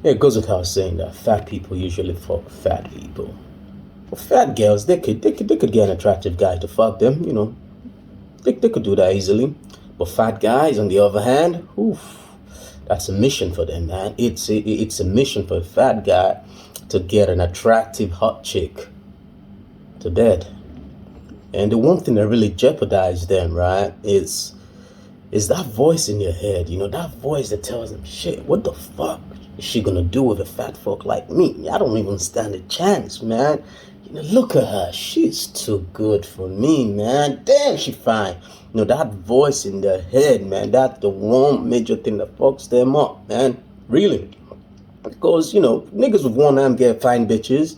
Yeah, it goes without saying that fat people usually fuck fat people. Well, fat girls, they could get an attractive guy to fuck them. They could do that easily. But fat guys, on the other hand, oof, that's a mission for them, man. It's a mission for a fat guy to get an attractive hot chick to bed. And the one thing that really jeopardizes them, right, is that voice in your head. That voice that tells them, shit, what the fuck is she gonna do with a fat fuck like me? I don't even stand a chance, man. Look at her. She's too good for me, man. Damn, she fine. That voice in their head, man, that's the one major thing that fucks them up, man. Really. Because, niggas with one arm get fine bitches.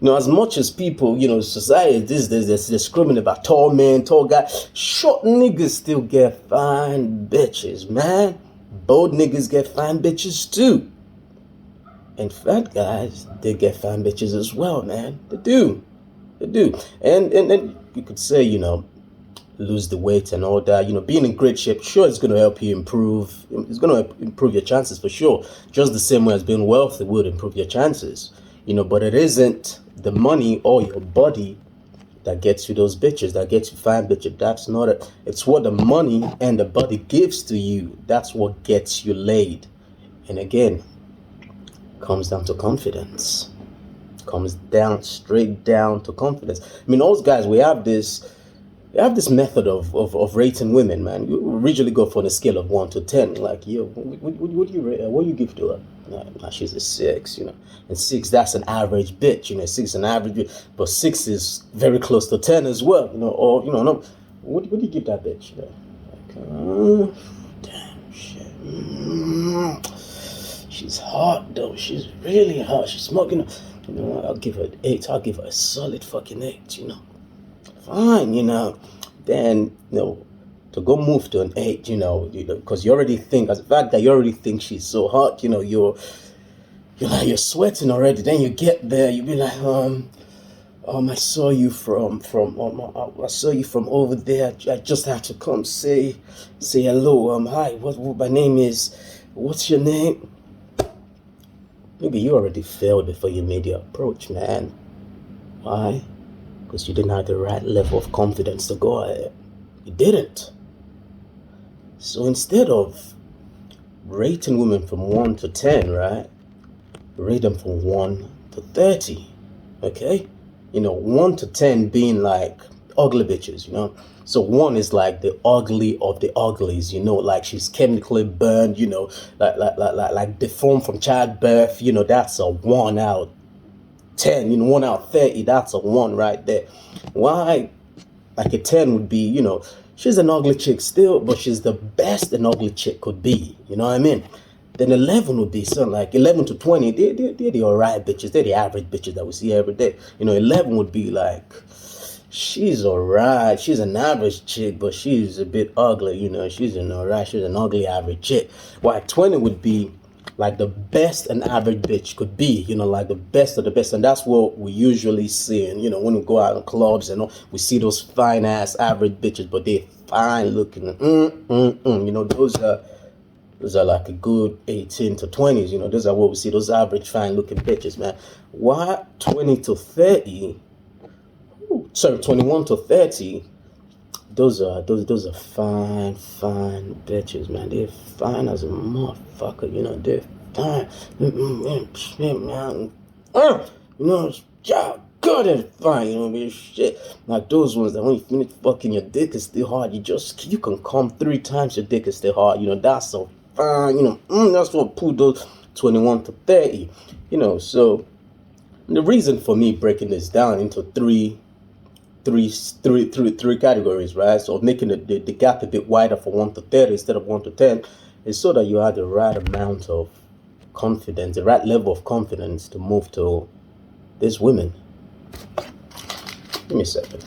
As much as people, society these days, they're screaming about tall men, tall guys, short niggas still get fine bitches, man. Bold niggas get fine bitches too. And fat guys, they get fine bitches as well, man. They do. They do. And you could say, lose the weight and all that. Being in great shape, sure, it's going to help you improve. It's going to improve your chances for sure. Just the same way as being wealthy would improve your chances. But it isn't the money or your body that gets you those bitches, that gets you fine bitches. That's not it. It's what the money and the body gives to you. That's what gets you laid. And again, comes down to confidence. Comes down straight down to confidence. I mean, those guys, we have this method of rating women, man. You usually go for a scale of 1 to 10. Like, yo, what do you rate? What do you give to her? Nah, she's a 6, And 6, that's an average bitch, 6 is an average bitch. But 6 is very close to 10 as well, Or, no, what do you give that bitch? Like, damn, shit. She's hot, though. She's really hot. She's smoking. I'll give her an 8. I'll give her a solid fucking 8, Fine, then, to go move to an 8, because you already think, as a fact that you already think she's so hot, you're sweating already. Then you get there, you be like, I saw you from over there. I just had to come say hello. Hi, what my name is, what's your name? Maybe you already failed before you made your approach, man. Why? Because you didn't have the right level of confidence to go ahead. You didn't. So instead of rating women from 1 to 10, right? Rate them from 1 to 30. Okay? 1 to 10 being like ugly bitches, So 1 is like the ugly of the uglies, like she's chemically burned, like deformed from childbirth, that's a 1 out 10, 1 out 30, that's a 1 right there. Why? Like a 10 would be, she's an ugly chick still, but she's the best an ugly chick could be. You know what I mean? Then 11 would be something like 11 to 20. They're the alright bitches. They're the average bitches that we see every day. 11 would be like, she's alright. She's an average chick, but she's a bit ugly. She's an ugly average chick. While 20 would be like the best an average bitch could be, like the best of the best. And that's what we usually see. And, when we go out in clubs and we see those fine ass average bitches, but they're fine looking. Those are like a good 18 to 20s, those are what we see, those average fine looking bitches, man. Why 20 to 30? 21 to 30. Those are fine bitches, man. They're fine as a motherfucker, they're fine. Yeah, good and fine, shit. Like those ones that when you finish fucking, your dick is still hard. You can come 3 times, your dick is still hard. That's so fine. That's what put those 21 to 30. So the reason for me breaking this down into three categories, right? So making the gap a bit wider for 1 to 30 instead of 1 to 10 is so that you have the right amount of confidence, the right level of confidence to move to these women. Give me a second.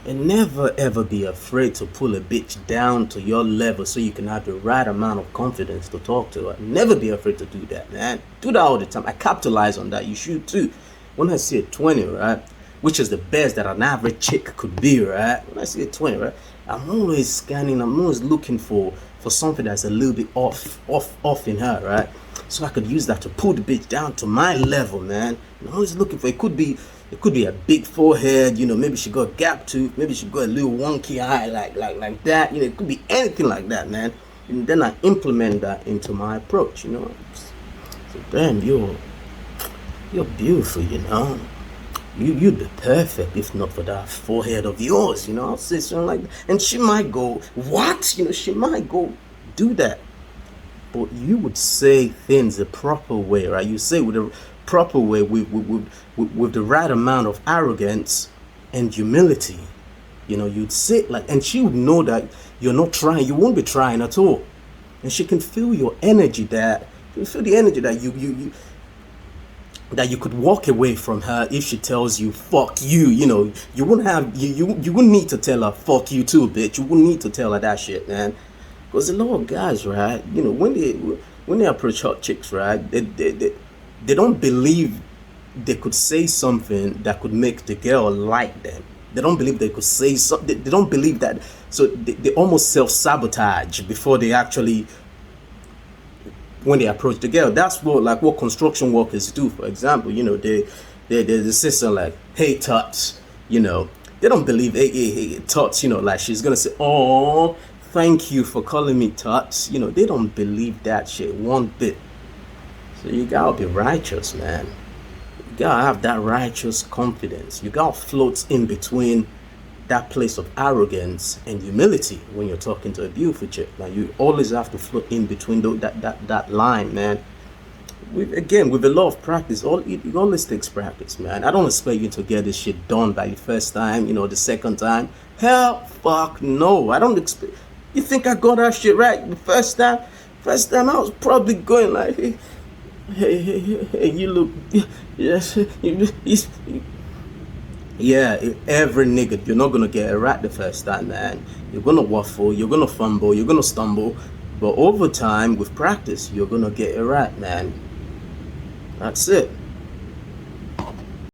And never ever be afraid to pull a bitch down to your level so you can have the right amount of confidence to talk to her. Never be afraid to do that, man. Do that all the time. I capitalize on that. You should too. When I see a 20, right, which is the best that an average chick could be, right? When I see a 20, right, I'm always scanning. I'm always looking for for something that's a little bit off in her, right? So I could use that to pull the bitch down to my level, man. I'm always looking for, it could be a big forehead, maybe she got a gap tooth, maybe she got a little wonky eye like that, it could be anything like that, man. And then I implement that into my approach, So damn, you're beautiful, You'd be perfect if not for that forehead of yours, I'll say something like that. And she might go, what? She might go do that. But you would say things the proper way, right? You say with the proper way, with the right amount of arrogance and humility. You'd say it like, and she would know that you're not trying, you won't be trying at all. And she can feel your energy that, that you could walk away from her if she tells you fuck you. You wouldn't need to tell her fuck you too, bitch. You wouldn't need to tell her that shit, man. Because a lot of guys, right, when they approach hot chicks, right, they don't believe they could say something that could make the girl like them. They don't believe they could say something. They don't believe that. So they almost self-sabotage before they actually, when they approach the girl. That's what construction workers do. For example, they say something like, hey Tots, they don't believe hey Tots, like she's gonna say, oh, thank you for calling me Tots. They don't believe that shit one bit. So you gotta be righteous, man. You gotta have that righteous confidence. You gotta float in between that place of arrogance and humility when you're talking to a beautiful chick. Like, you always have to float in between that line, man. With a lot of practice, it always takes practice, man. I don't expect you to get this shit done by the first time, the second time. Hell, fuck no. I don't expect. You think I got that shit right the first time? First time I was probably going like, hey, you look, yes, yeah, every nigga, you're not gonna get it right the first time, man. You're gonna waffle, you're gonna fumble, you're gonna stumble, but over time, with practice, you're gonna get it right, man. That's it.